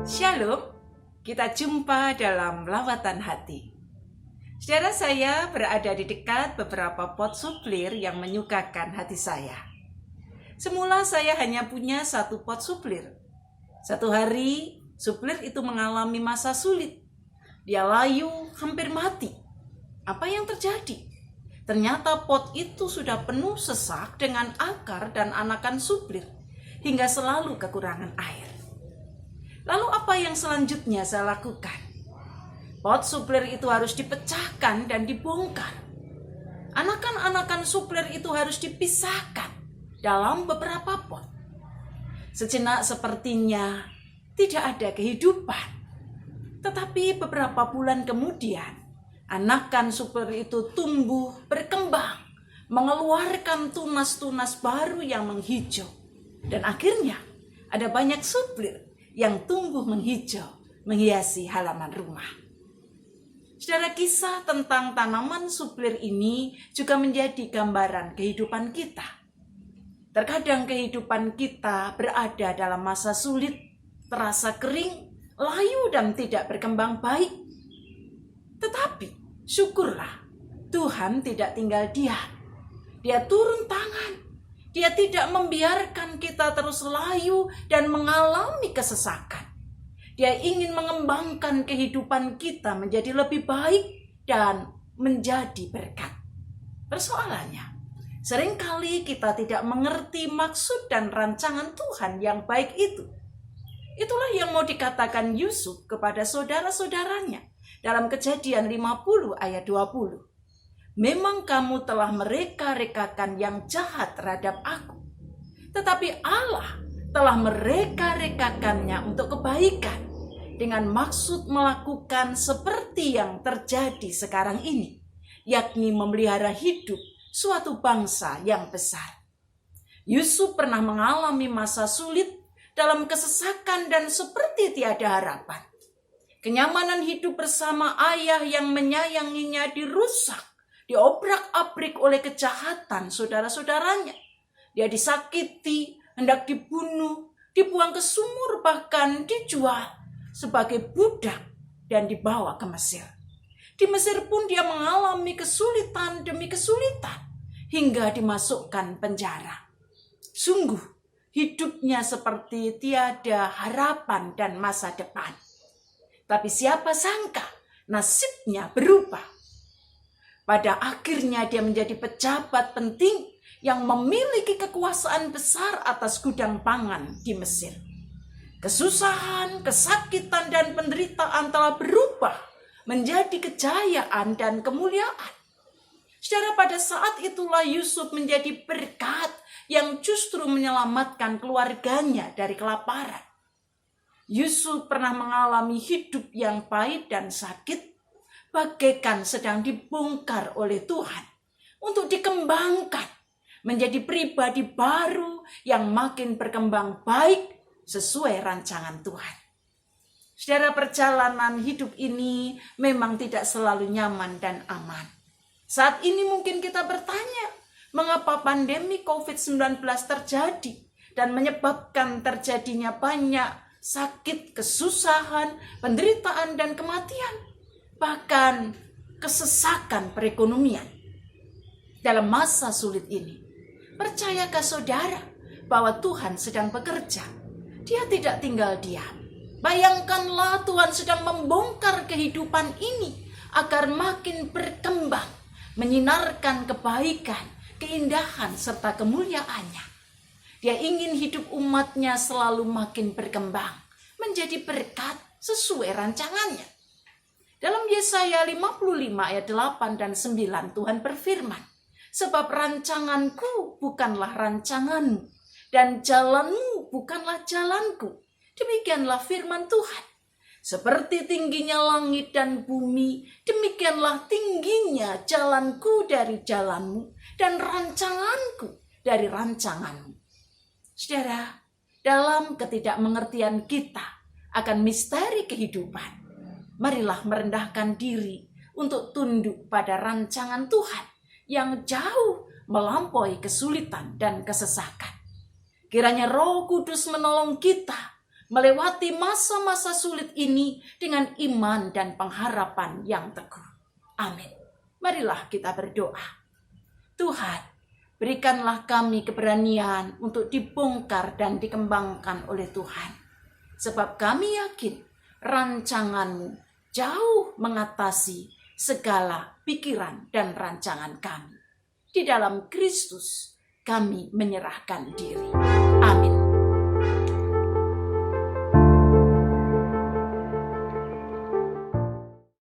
Shalom, kita jumpa dalam lawatan hati. Saudara, saya berada di dekat beberapa pot suplir yang menyukakan hati saya. Semula saya hanya punya satu pot suplir. Satu hari, suplir itu mengalami masa sulit. Dia layu, hampir mati. Apa yang terjadi? Ternyata pot itu sudah penuh sesak dengan akar dan anakan suplir, hingga selalu kekurangan air. Lalu apa yang selanjutnya saya lakukan? Pot suplir itu harus dipecahkan dan dibongkar. Anakan-anakan suplir itu harus dipisahkan dalam beberapa pot. Sejenak sepertinya tidak ada kehidupan. Tetapi beberapa bulan kemudian, anakan suplir itu tumbuh, berkembang, mengeluarkan tunas-tunas baru yang menghijau. Dan akhirnya ada banyak suplir yang tumbuh menghijau, menghiasi halaman rumah. Saudara, kisah tentang tanaman suplir ini juga menjadi gambaran kehidupan kita. Terkadang kehidupan kita berada dalam masa sulit, terasa kering, layu dan tidak berkembang baik. Tetapi syukurlah, Tuhan tidak tinggal diam. Dia turun tangan. Dia tidak membiarkan kita terus layu dan mengalami kesesakan. Dia ingin mengembangkan kehidupan kita menjadi lebih baik dan menjadi berkat. Persoalannya, seringkali kita tidak mengerti maksud dan rancangan Tuhan yang baik itu. Itulah yang mau dikatakan Yusuf kepada saudara-saudaranya dalam Kejadian 50 ayat 20. Memang kamu telah mereka-rekakan yang jahat terhadap aku. Tetapi Allah telah mereka-rekakannya untuk kebaikan, dengan maksud melakukan seperti yang terjadi sekarang ini, yakni memelihara hidup suatu bangsa yang besar. Yusuf pernah mengalami masa sulit dalam kesesakan dan seperti tiada harapan. Kenyamanan hidup bersama ayah yang menyayanginya dirusak, diobrak-abrik oleh kejahatan saudara-saudaranya. Dia disakiti, hendak dibunuh, dibuang ke sumur, bahkan dijual sebagai budak dan dibawa ke Mesir. Di Mesir pun dia mengalami kesulitan demi kesulitan hingga dimasukkan penjara. Sungguh hidupnya seperti tiada harapan dan masa depan. Tapi siapa sangka nasibnya berubah. Pada akhirnya dia menjadi pejabat penting yang memiliki kekuasaan besar atas gudang pangan di Mesir. Kesusahan, kesakitan, dan penderitaan telah berubah menjadi kejayaan dan kemuliaan. Saudara, pada saat itulah Yusuf menjadi berkat yang justru menyelamatkan keluarganya dari kelaparan. Yusuf pernah mengalami hidup yang pahit dan sakit, bagaikan sedang dibongkar oleh Tuhan untuk dikembangkan menjadi pribadi baru yang makin berkembang baik sesuai rancangan Tuhan. Saudara, perjalanan hidup ini memang tidak selalu nyaman dan aman. Saat ini mungkin kita bertanya, mengapa pandemi COVID-19 terjadi dan menyebabkan terjadinya banyak sakit, kesusahan, penderitaan, dan kematian. Bahkan kesesakan perekonomian. Dalam masa sulit ini, percayakah saudara bahwa Tuhan sedang bekerja? Dia tidak tinggal diam. Bayangkanlah Tuhan sedang membongkar kehidupan ini agar makin berkembang, menyinarkan kebaikan, keindahan, serta kemuliaannya. Dia ingin hidup umatnya selalu makin berkembang, menjadi berkat sesuai rancangannya. Dalam Yesaya 55 ayat 8 dan 9 Tuhan berfirman, sebab rancanganku bukanlah rancanganmu, dan jalanmu bukanlah jalanku. Demikianlah firman Tuhan. Seperti tingginya langit dan bumi, demikianlah tingginya jalanku dari jalanmu, dan rancanganku dari rancanganmu. Saudara, dalam ketidakmengertian kita akan misteri kehidupan, marilah merendahkan diri untuk tunduk pada rancangan Tuhan yang jauh melampaui kesulitan dan kesesakan. Kiranya Roh Kudus menolong kita melewati masa-masa sulit ini dengan iman dan pengharapan yang teguh. Amin. Marilah kita berdoa. Tuhan, berikanlah kami keberanian untuk dibongkar dan dikembangkan oleh Tuhan. Sebab kami yakin rancangan-Mu jauh mengatasi segala pikiran dan rancangan kami. Di dalam Kristus kami menyerahkan diri. Amin.